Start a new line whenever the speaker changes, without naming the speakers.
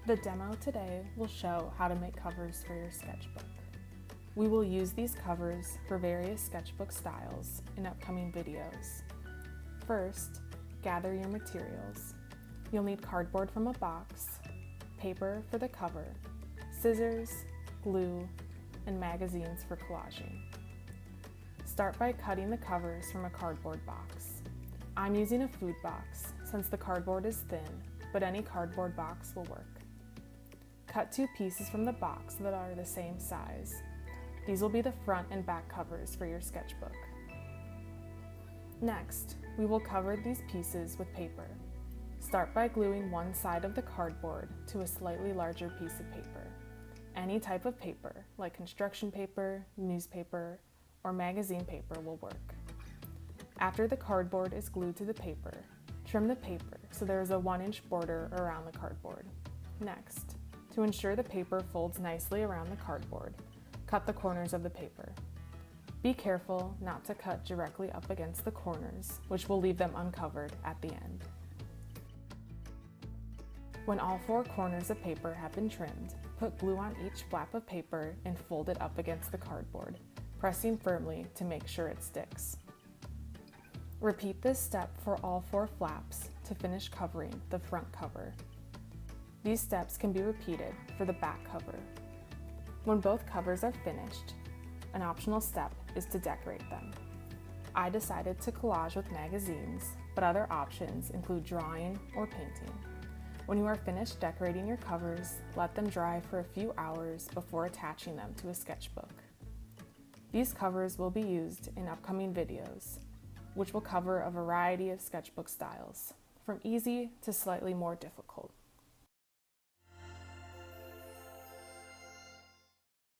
The demo today will show how to make covers for your sketchbook. We will use these covers for various sketchbook styles in upcoming videos. First, gather your materials. You'll need cardboard from a box, paper for the cover, scissors, glue, and magazines for collaging. Start by cutting the covers from a cardboard box. I'm using a food box since the cardboard is thin, but any cardboard box will work. Cut 2 pieces from the box that are the same size. These will be the front and back covers for your sketchbook. Next, we will cover these pieces with paper. Start by gluing one side of the cardboard to a slightly larger piece of paper. Any type of paper, like construction paper, newspaper, or magazine paper will work. After the cardboard is glued to the paper, trim the paper so there is a 1-inch border around the cardboard. Next, to ensure the paper folds nicely around the cardboard, cut the corners of the paper. Be careful not to cut directly up against the corners, which will leave them uncovered at the end. When all 4 corners of paper have been trimmed, put glue on each flap of paper and fold it up against the cardboard, pressing firmly to make sure it sticks. Repeat this step for all 4 flaps to finish covering the front cover. These steps can be repeated for the back cover. When both covers are finished, an optional step is to decorate them. I decided to collage with magazines, but other options include drawing or painting. When you are finished decorating your covers, let them dry for a few hours before attaching them to a sketchbook. These covers will be used in upcoming videos, which will cover a variety of sketchbook styles, from easy to slightly more difficult.